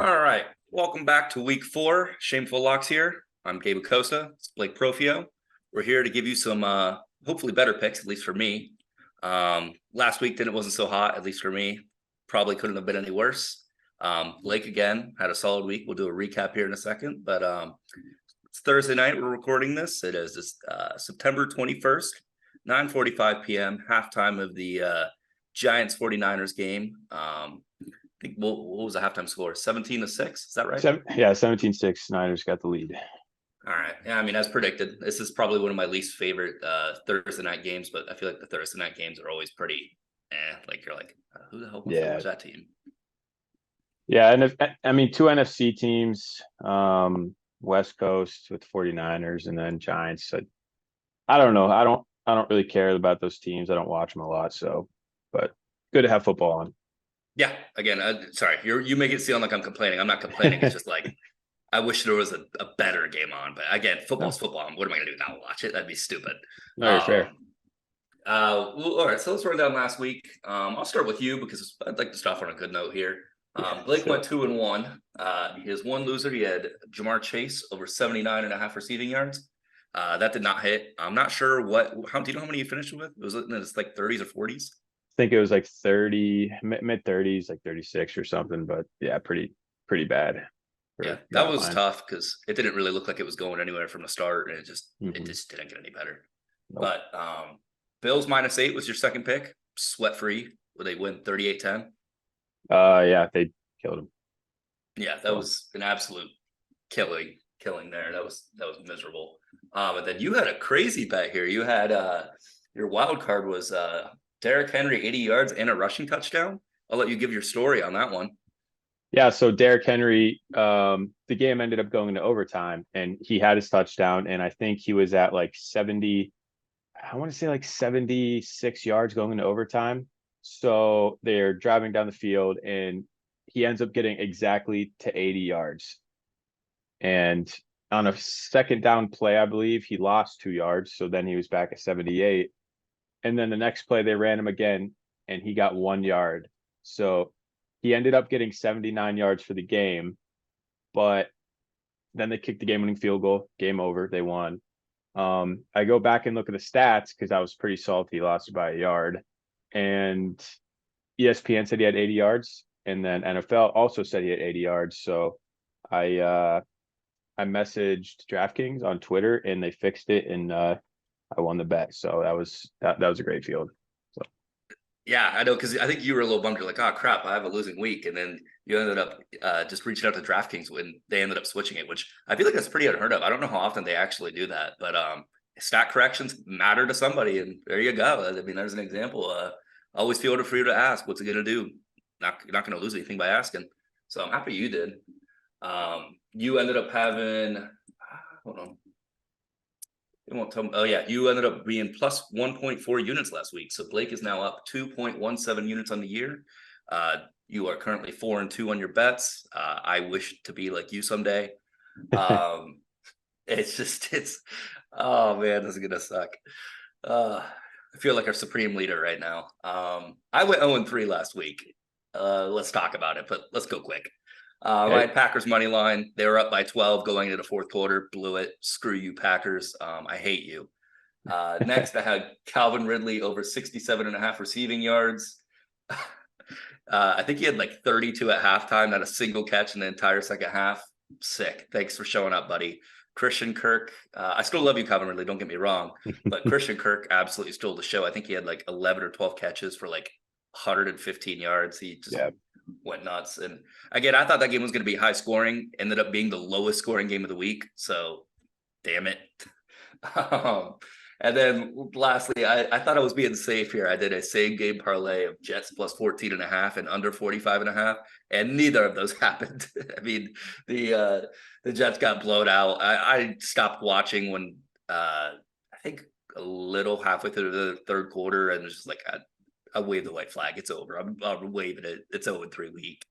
All right. Welcome back to week 4. Shame-Ful Locks here. I'm Gabe Acosta. It's Blake Profio. We're here to give you some hopefully better picks, at least for me. Last week wasn't so hot, at least for me. Probably couldn't have been any worse. Blake again had a solid week. We'll do a recap here in a second, but it's Thursday night. We're recording this. It is September 21st, 9:45 p.m. halftime of the Giants 49ers game. I think what was the halftime score? 17-6. Is that right? 17-6. Niners got the lead. All right. Yeah, I mean, as predicted, this is probably one of my least favorite Thursday night games, but I feel like the Thursday night games are always pretty like you're like, who the hell wants to watch that team? Yeah, and two NFC teams, West Coast with 49ers and then Giants. I don't know. I don't really care about those teams. I don't watch them a lot, but good to have football on. Yeah, again, sorry, you make it sound like I'm complaining. I'm not complaining. It's just like I wish there was a better game on. But again, football's football. What am I going to do, not watch it? That'd be stupid. No, you're fair. Well, all right, so let's run down last week. I'll start with you because I'd like to start on a good note here. Blake went 2-1. He has one loser. He had Jamar Chase over 79.5 receiving yards. That did not hit. I'm not sure how do you know how many you finished with? Was it like 30s or 40s? I think it was like 30, mid 30s, like 36 or something, but yeah, pretty bad. Yeah, that was tough because it didn't really look like it was going anywhere from the start, and it just didn't get any better. Nope. But Bills -8 was your second pick, sweat free. Would they win 38-10? Yeah, they killed him. Yeah, that was an absolute killing there. That was miserable. But then you had a crazy bet here. You had your wild card was Derrick Henry 80 yards and a rushing touchdown. I'll let you give your story on that one. Yeah, so Derrick Henry, the game ended up going into overtime, and he had his touchdown, and I think he was at like 70, I want to say like 76 yards going into overtime. So they're driving down the field, and he ends up getting exactly to 80 yards. And on a second down play, I believe, he lost 2 yards, so then he was back at 78. And then the next play, they ran him again, and he got 1 yard. So he ended up getting 79 yards for the game, but then they kicked the game-winning field goal. Game over. They won. I go back and look at the stats because I was pretty salty. He lost by a yard. And ESPN said he had 80 yards, and then N.F.L. also said he had 80 yards. So I messaged DraftKings on Twitter, and they fixed it, and I won the bet. So that was a great field. So yeah, I know, because I think you were a little bummed. You're like, oh crap, I have a losing week, and then you ended up just reaching out to DraftKings when they ended up switching it, which I feel like that's pretty unheard of. I don't know how often they actually do that, but stat corrections matter to somebody, and there you go. I mean, there's an example. Always feel it for you to ask, what's it going to do? You're not going to lose anything by asking. So I'm happy you did. You ended up having, hold on. It won't tell me. Oh yeah, you ended up being plus 1.4 units last week. So Blake is now up 2.17 units on the year. You are currently 4-2 on your bets. I wish to be like you someday. It's oh man, this is gonna suck. I feel like our supreme leader right now. I went 0-3 last week. Let's talk about it, but let's go quick. I had Packers money line. They were up by 12 going into the fourth quarter. Blew it. Screw you, Packers. I hate you. Next, I had Calvin Ridley over 67.5 receiving yards. I think he had like 32 at halftime, not a single catch in the entire second half. Sick. Thanks for showing up, buddy. Christian Kirk. I still love you, Calvin Ridley. Don't get me wrong. But Christian Kirk absolutely stole the show. I think he had like 11 or 12 catches for like 115 yards. He just went nuts. And again, I thought that game was going to be high scoring. Ended up being the lowest scoring game of the week. So, damn it. And then lastly, I thought I was being safe here. I did a same game parlay of Jets plus 14.5 and under 45.5, and neither of those happened. I mean, the Jets got blown out. I stopped watching when I think a little halfway through the third quarter, and it was just like I waved the white flag. It's over. I'm waving it. It's 0-3 week.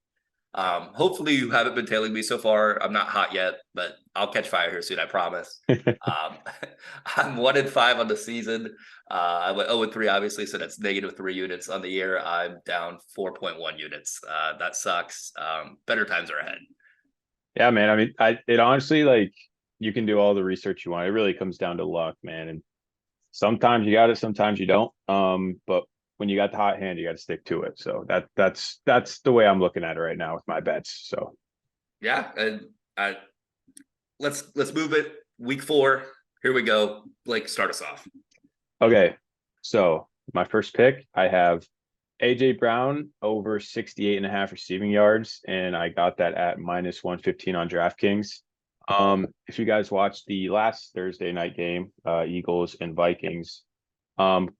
Hopefully you haven't been tailing me so far. I'm not hot yet, but I'll catch fire here soon, I promise. I'm 1-5 on the season. I went 0-3, obviously, so that's -3 units on the year. I'm down 4.1 units. That sucks. Better times are ahead. Yeah, man. I mean, it honestly, like, you can do all the research you want. It really comes down to luck, man. And sometimes you got it, sometimes you don't. But when you got the hot hand, you got to stick to it. So that's the way I'm looking at it right now with my bets. So Yeah, and I let's move it. Week 4. Here we go. Blake, start us off. okay. So my first pick, I have AJ Brown over 68.5 receiving yards, and I got that at minus 115 on DraftKings. If you guys watched the last Thursday night game, Eagles and Vikings, um,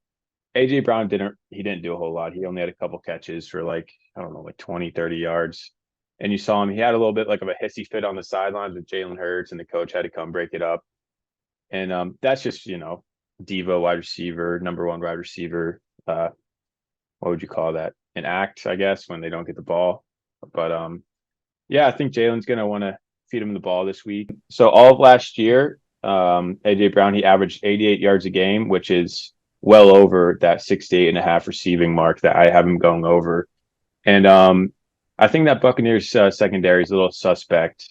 AJ Brown didn't do a whole lot. He only had a couple catches for like, I don't know, like 20, 30 yards. And you saw him, he had a little bit like of a hissy fit on the sidelines with Jalen Hurts, and the coach had to come break it up. And that's just, diva wide receiver, number one wide receiver. What would you call that? An act, I guess, when they don't get the ball. But yeah, I think Jalen's gonna want to feed him the ball this week. So all of last year, AJ Brown, he averaged 88 yards a game, which is well over that 68.5 receiving mark that I have him going over. And I think that Buccaneers secondary is a little suspect.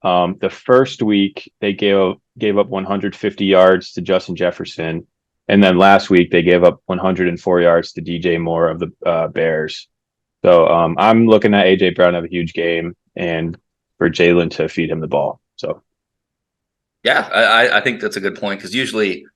The first week they gave up 150 yards to Justin Jefferson, and then last week they gave up 104 yards to DJ Moore of the Bears. So I'm looking at AJ Brown to have a huge game, and for Jalen to feed him the ball. So Yeah, I think that's a good point because usually,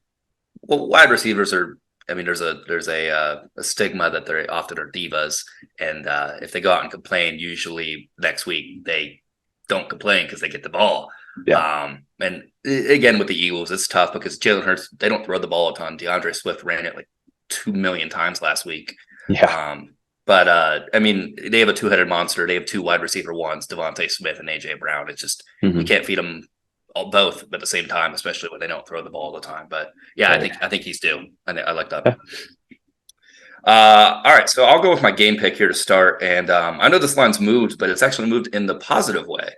well, wide receivers are. I mean, there's a stigma that they often are divas, and if they go out and complain, usually next week they don't complain because they get the ball. yeah, And again with the Eagles, it's tough because Jalen Hurts, they don't throw the ball a ton. DeAndre Swift ran it like 2 million times last week. yeah, But I mean, they have a two-headed monster. They have two wide receiver ones, Devontae Smith and AJ Brown. It's just you mm-hmm. can't feed them both at the same time, especially when they don't throw the ball all the time. But yeah, Right. I think he's due. I like that. Yeah. All right, so I'll go with my game pick here to start, and I know this line's moved, but it's actually moved in the positive way.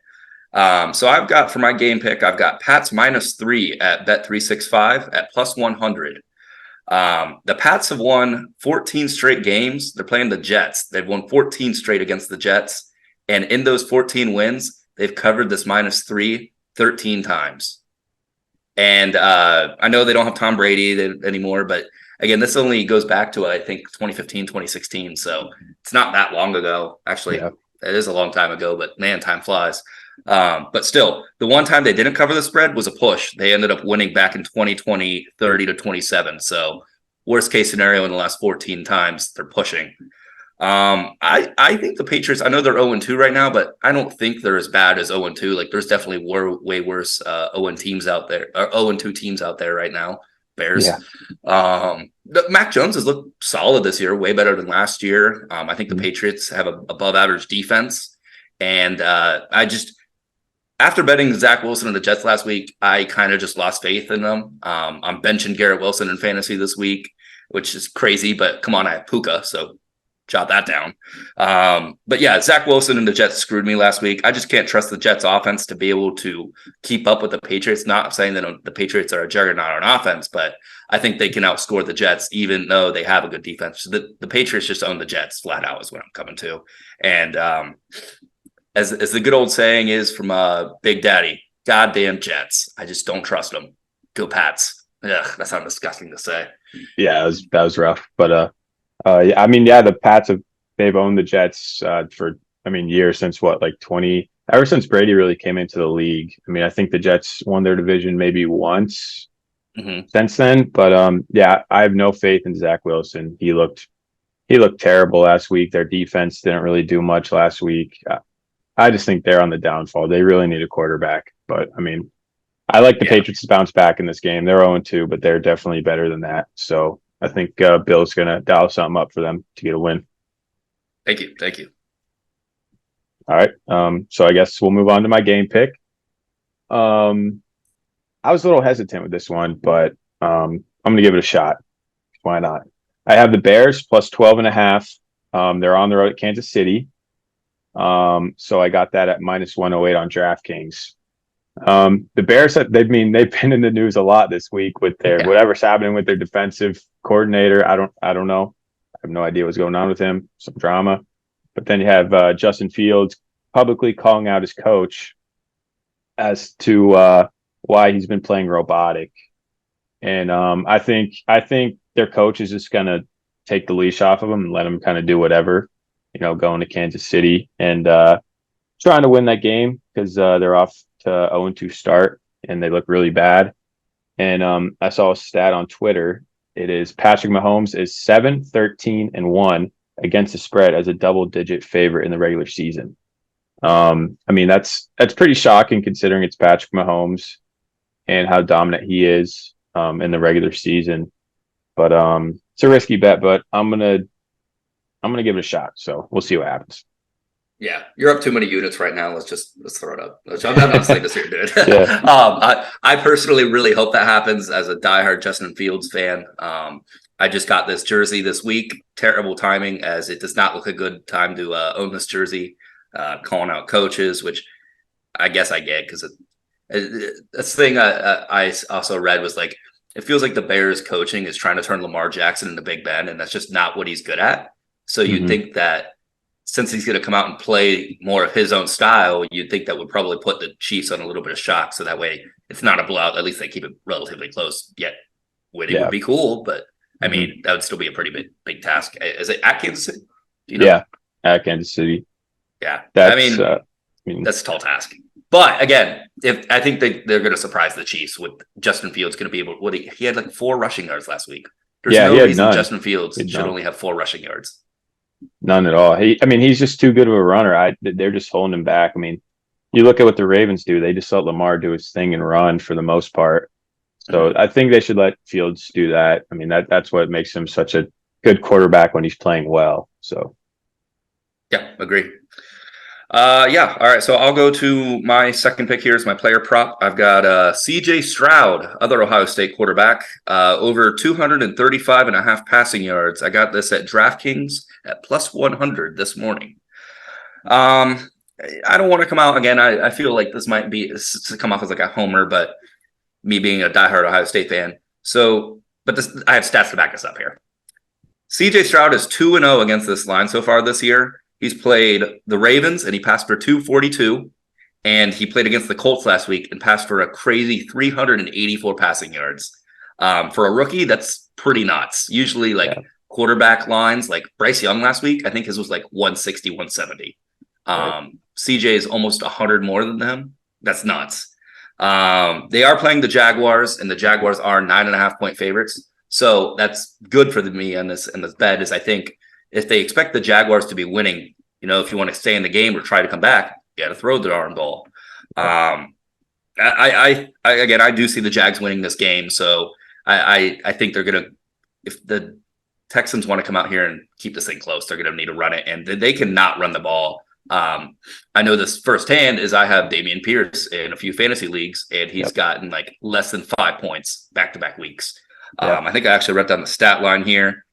So I've got for my game pick, I've got Pats -3 at Bet365 at +100. The Pats have won 14 straight games. They're playing the Jets. They've won 14 straight against the Jets. And in those 14 wins, they've covered this -3 13 times. And I know they don't have Tom Brady anymore, but again, this only goes back to, I think, 2015, 2016. So it's not that long ago. Actually, Yeah. it is a long time ago, but man, time flies. But still, the one time they didn't cover the spread was a push. They ended up winning back in 2020, 30-27. So worst case scenario in the last 14 times, they're pushing. I think the Patriots, I know they're 0-2 right now, but I don't think they're as bad as 0-2. Like there's definitely way worse 0 teams out there, or 0-2 teams out there right now. Bears. Yeah. Mac Jones has looked solid this year, way better than last year. I think the Mhm. Patriots have a above average defense. And after betting Zach Wilson and the Jets last week, I kind of just lost faith in them. I'm benching Garrett Wilson in fantasy this week, which is crazy, but come on, I have Puka, so jot that down. But yeah, Zach Wilson and the Jets screwed me last week. I just can't trust the Jets offense to be able to keep up with the Patriots. Not saying that the Patriots are a juggernaut on offense, but I think they can outscore the Jets, even though they have a good defense. The Patriots just own the Jets flat out is what I'm coming to. And as the good old saying is from Big Daddy, goddamn Jets. I just don't trust them. Go Pats. Ugh, that sounds disgusting to say. Yeah, that was rough. But yeah, I mean, yeah, the Pats they've owned the Jets for, I mean, years, since what, like 20, ever since Brady really came into the league. I mean, I think the Jets won their division maybe once since then. But yeah, I have no faith in Zach Wilson. He looked terrible last week. Their defense didn't really do much last week. I just think they're on the downfall. They really need a quarterback. But I mean, I like the Yeah. Patriots to bounce back in this game. They're 0-2, but they're definitely better than that. So I think Bill's going to dial something up for them to get a win. Thank you. Thank you. All right. So I guess we'll move on to my game pick. Um, I was a little hesitant with this one, but I'm going to give it a shot. Why not? I have the Bears plus 12.5. They're on the road at Kansas City. So I got that at -108 on DraftKings. The Bears, they've been in the news a lot this week with their whatever's happening with their defensive coordinator. I don't know. I have no idea what's going on with him. Some drama. But then you have Justin Fields publicly calling out his coach as to why he's been playing robotic. And I think their coach is just gonna take the leash off of him and let him kind of do whatever, going to Kansas City and trying to win that game because they're off to 0-2 start and they look really bad. And I saw a stat on Twitter. It is Patrick Mahomes is 7-13-1 against the spread as a double-digit favorite in the regular season. I mean that's pretty shocking considering it's Patrick Mahomes and how dominant he is in the regular season. But it's a risky bet, but I'm gonna give it a shot. So we'll see what happens. Yeah, you're up too many units right now. Let's throw it up. I'm not saying this here, dude. Yeah. I personally really hope that happens as a diehard Justin Fields fan. I just got this jersey this week. Terrible timing, as it does not look a good time to own this jersey. Calling out coaches, which I guess I get because this thing I also read was like it feels like the Bears coaching is trying to turn Lamar Jackson into Big Ben, and that's just not what he's good at. So you'd think that since he's going to come out and play more of his own style, you'd think that would probably put the Chiefs on a little bit of shock. So that way it's not a blowout. At least they keep it relatively close. Yet winning would be cool, but I mean, that would still be a pretty big task. Is it at Kansas City? Do you know? Yeah, at Kansas City. Yeah. That's, I mean, that's a tall task. But again, if I think they're going to surprise the Chiefs with Justin Fields going to be able. He had like 4 rushing yards last week. There's no reason none. Justin Fields should only have 4 rushing yards. None at all. He's just too good of a runner. They're just holding him back. I mean, you look at what the Ravens do. They just let Lamar do his thing and run for the most part. So I think they should let Fields do that. I mean, that's what makes him such a good quarterback when he's playing well. So, yeah, agree. Yeah. All right. So I'll go to my second pick here as my player prop. I've got C.J. Stroud, other Ohio State quarterback, over 235.5 passing yards. I got this at DraftKings at plus 100 this morning. I don't want to come out again. I feel like this might be to come off as like a homer, but me being a diehard Ohio State fan. So, but I have stats to back this up here. C.J. Stroud is 2-0 against this line so far this year. He's played the Ravens and he passed for 242, and he played against the Colts last week and passed for a crazy 384 passing yards. For a rookie, that's pretty nuts. Usually, quarterback lines, like Bryce Young last week, I think his was like 160, 170. CJ is almost 100 more than them. That's nuts. They are playing the Jaguars, and the Jaguars are 9.5-point favorites. So that's good for me on this bet. Is I think if they expect the Jaguars to be winning, if you want to stay in the game or try to come back, you got to throw the darn ball. I do see the Jags winning this game. So I think they're going to, if the Texans want to come out here and keep this thing close, they're going to need to run it, and they cannot run the ball. I know this firsthand is I have Dameon Pierce in a few fantasy leagues, and he's gotten like less than 5 points back-to-back weeks. I think I actually wrote down the stat line here.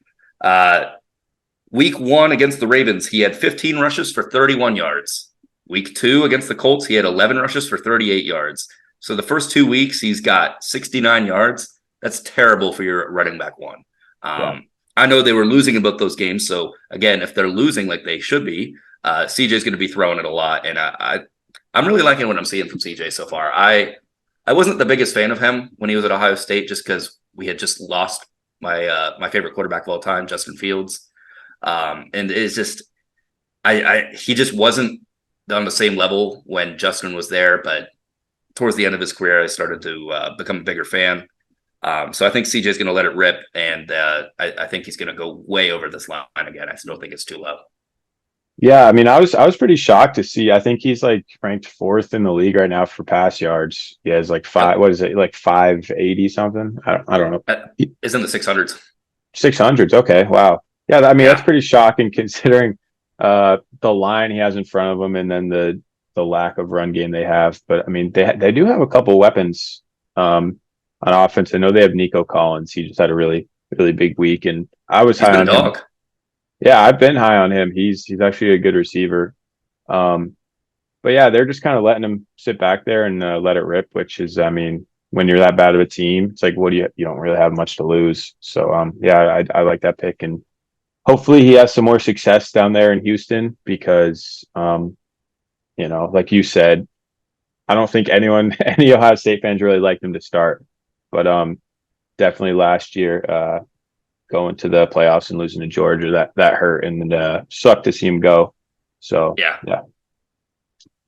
Week 1 against the Ravens, he had 15 rushes for 31 yards. Week 2 against the Colts, he had 11 rushes for 38 yards. So the first 2 weeks, he's got 69 yards. That's terrible for your running back one. I know they were losing in both those games. So again, if they're losing like they should be, CJ is going to be throwing it a lot. And I'm really liking what I'm seeing from CJ so far. I wasn't the biggest fan of him when he was at Ohio State, just because we had just lost my favorite quarterback of all time, Justin Fields. And it's just, he just wasn't on the same level when Justin was there, but towards the end of his career, I started to become a bigger fan. So I think CJ is going to let it rip, and I think he's going to go way over this line again. I still think it's too low. Yeah, I mean, I was pretty shocked to see. I think he's like ranked 4th in the league right now for pass yards. He has like what is it, like 580 something? I don't know. It's in the 600s. 600s. Okay, wow. Yeah, I mean that's pretty shocking considering the line he has in front of him, and then the lack of run game they have. But I mean, they do have a couple weapons on offense. I know they have Nico Collins. He just had a really big week, and I was high on him. Yeah, I've been high on him. He's actually a good receiver. But yeah, they're just kind of letting him sit back there and let it rip, which is, I mean, when you're that bad of a team, it's like, you don't really have much to lose. So yeah, I like that pick, and hopefully he has some more success down there in Houston because like you said, I don't think any Ohio State fans really liked him to start, but definitely last year, going to the playoffs and losing to Georgia, that hurt, and sucked to see him go. So Yeah. yeah,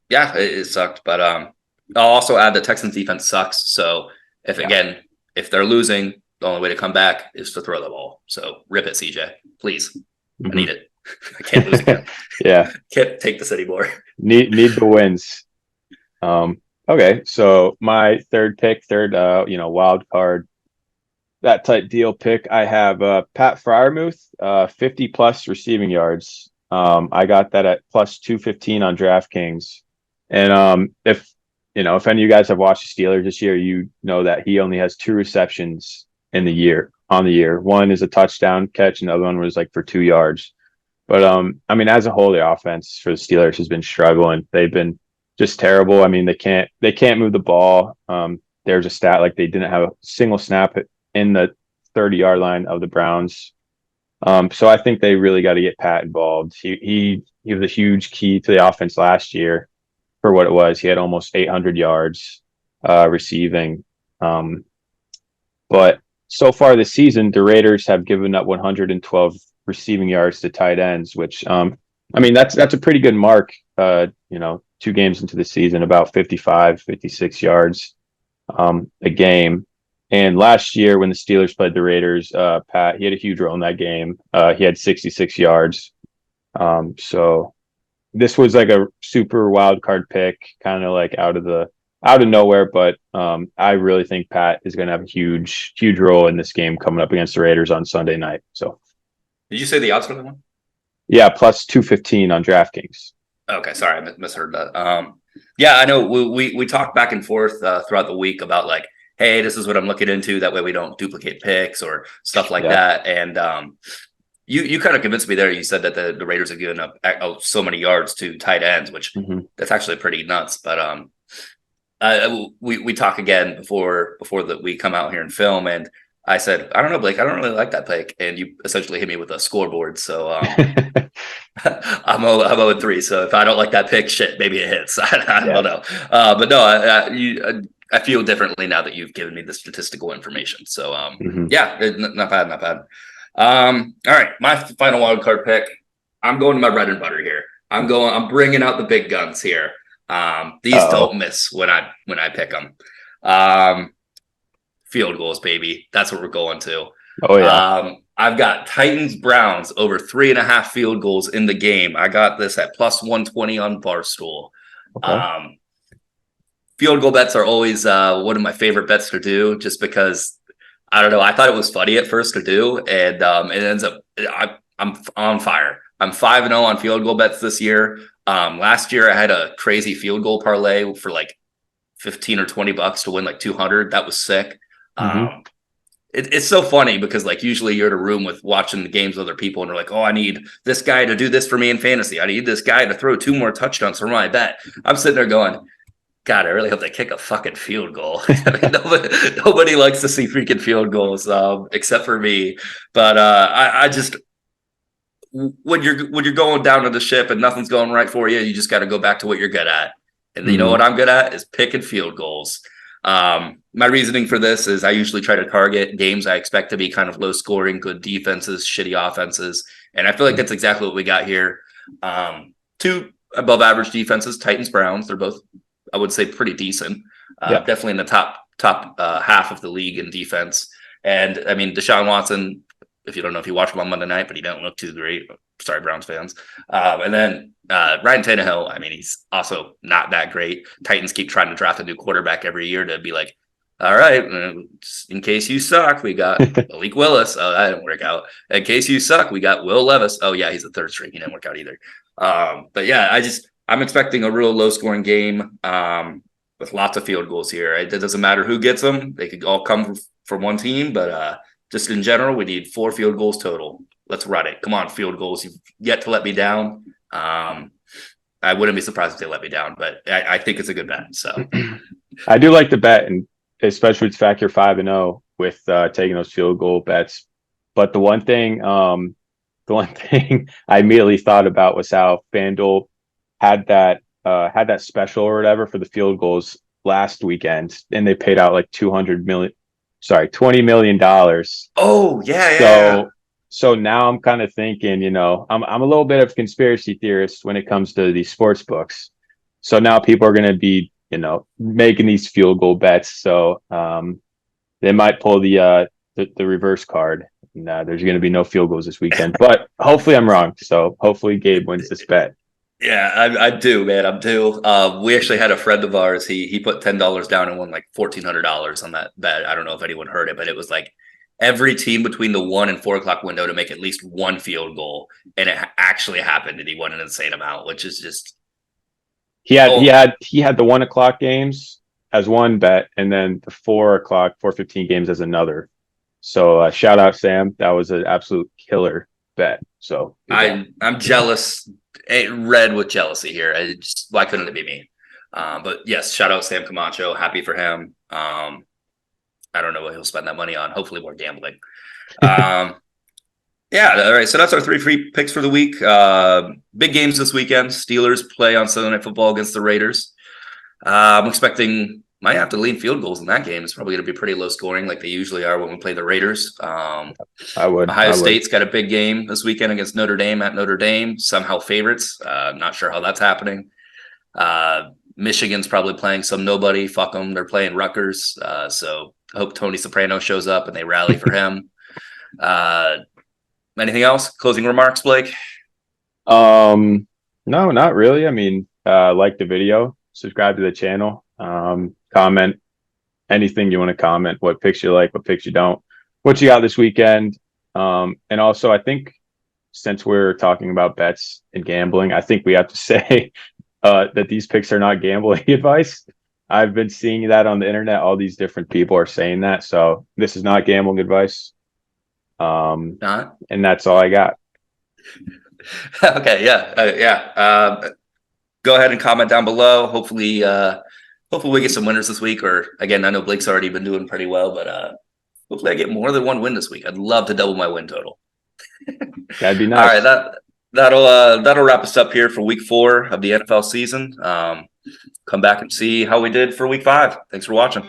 Yeah, it sucked. But I'll also add the Texans defense sucks. So yeah. if they're losing, the only way to come back is to throw the ball. So rip it, CJ. Please. I need it. I can't lose again. Yeah, Can't take this anymore. need the wins. Okay, so my third pick, wild card, that type deal pick, I have Pat Fryermuth, 50 plus receiving yards. I got that at plus 215 on DraftKings. And if any of you guys have watched the Steelers this year, you know that he only has 2 receptions on the year. One is a touchdown catch, and the other one was like for 2 yards. But I mean, as a whole, the offense for the Steelers has been struggling. They've been just terrible. I mean, they can't move the ball. There's a stat like they didn't have a single snap in the 30-yard line of the Browns. So I think they really got to get Pat involved. He was a huge key to the offense last year for what it was. He had almost 800 yards receiving. But so far this season, the Raiders have given up 112 receiving yards to tight ends, which I mean that's a pretty good mark. 2 games into the season, about 55, 56 yards a game. And last year when the Steelers played the Raiders, Pat, he had a huge role in that game. He had 66 yards. So this was like a super wild card pick, kind of like out of nowhere. But I really think Pat is going to have a huge role in this game coming up against the Raiders on Sunday night. So Did you say the odds for that one? yeah, plus 215 on DraftKings. Okay, sorry, I misheard that. Yeah, I know we talked back and forth throughout the week about like, hey, this is what I'm looking into. That way we don't duplicate picks or stuff like that. And you kind of convinced me there. You said that the Raiders have given up so many yards to tight ends, which that's actually pretty nuts. But we talk again before that we come out here and film, and I said, I don't know, Blake, I don't really like that pick, and you essentially hit me with a scoreboard. So I'm 0-3. So if I don't like that pick, shit, maybe it hits. I don't know. But no, I feel differently now that you've given me the statistical information. So yeah, not bad, not bad. All right, my final wild card pick. I'm going to my bread and butter here. I'm bringing out the big guns here. These don't miss when I pick them. Field goals, baby. That's what we're going to. Oh yeah. I've got Titans Browns over 3.5 field goals in the game. I got this at plus 120 on Barstool. Okay. Field goal bets are always one of my favorite bets to do, just because I don't know. I thought it was funny at first to do, and it ends up I'm on fire. I'm 5-0 on field goal bets this year. Last year I had a crazy field goal parlay for like 15 or $20 to win like 200. That was sick. It's so funny because like usually you're in a room with watching the games with other people and they're like, oh, I need this guy to do this for me in fantasy. I need this guy to throw 2 more touchdowns for my bet. I'm sitting there going, God, I really hope they kick a fucking field goal. I mean, nobody likes to see freaking field goals except for me. But I just when you're going down to the ship and nothing's going right for you, you just got to go back to what you're good at. And you know what I'm good at is picking field goals. My reasoning for this is I usually try to target games I expect to be kind of low scoring, good defenses, shitty offenses. And I feel like that's exactly what we got here. 2 above average defenses, Titans, Browns. They're both, I would say, pretty decent. Definitely in the top half of the league in defense. And I mean, Deshaun Watson, if you don't know if you watched him on Monday night, but he don't look too great. Sorry, Browns fans. And then Ryan Tannehill, I mean, he's also not that great. Titans keep trying to draft a new quarterback every year to be like, all right, in case you suck, we got Malik Willis. Oh, that didn't work out. In case you suck, we got Will Levis. Oh, yeah, he's a third string. He didn't work out either. But yeah, I'm expecting a real low scoring game with lots of field goals here. It doesn't matter who gets them. They could all come from one team, but just in general, we need 4 field goals total. Let's run it. Come on, field goals. You've yet to let me down. I wouldn't be surprised if they let me down, but I think it's a good bet. So I do like the bet, and especially with the fact you're 5-0 with taking those field goal bets. But the one thing I immediately thought about was how FanDuel had that had that special or whatever for the field goals last weekend, and they paid out like $20 million. Oh yeah, yeah, yeah. So now I'm kind of thinking, I'm a little bit of a conspiracy theorist when it comes to these sports books. So now people are going to be, making these field goal bets. So they might pull the reverse card. And, there's going to be no field goals this weekend, but hopefully I'm wrong. So hopefully Gabe wins this bet. Yeah, I do, man. I'm due. We actually had a friend of ours. He put $10 down and won like $1,400 on that bet. I don't know if anyone heard it, but it was like every team between the 1 and 4 o'clock window to make at least one field goal, and it actually happened, and he won an insane amount, which is just He had he oh had he had the 1 o'clock games as one bet, and then the 4 o'clock 4:15 games as another. So shout out Sam, that was an absolute killer bet. So I'm jealous, red with jealousy here. Why couldn't it be me? But yes, shout out Sam Camacho. Happy for him. I don't know what he'll spend that money on. Hopefully more gambling. Yeah, all right. So that's our 3 free picks for the week. Big games this weekend. Steelers play on Sunday Night Football against the Raiders. I'm expecting might have to lean field goals in that game. It's probably going to be pretty low scoring, like they usually are when we play the Raiders. Ohio State's got a big game this weekend against Notre Dame at Notre Dame. Somehow favorites. Not sure how that's happening. Michigan's probably playing some nobody. Fuck them. They're playing Rutgers. So I hope Tony Soprano shows up and they rally for him. Anything else? Closing remarks, Blake? No, not really. I mean, like the video, subscribe to the channel, comment anything you want to comment, what picks you like, what picks you don't, what you got this weekend. And also I think since we're talking about bets and gambling, I think we have to say that these picks are not gambling advice. I've been seeing that on the internet. All these different people are saying that. So this is not gambling advice. Not? And that's all I got. Okay, yeah. Go ahead and comment down below. Hopefully we get some winners this week. Or again, I know Blake's already been doing pretty well, but hopefully I get more than one win this week. I'd love to double my win total. That'd be All nice. right, that'll wrap us up here for week 4 of the NFL season. Come back and see how we did for week 5. Thanks for watching.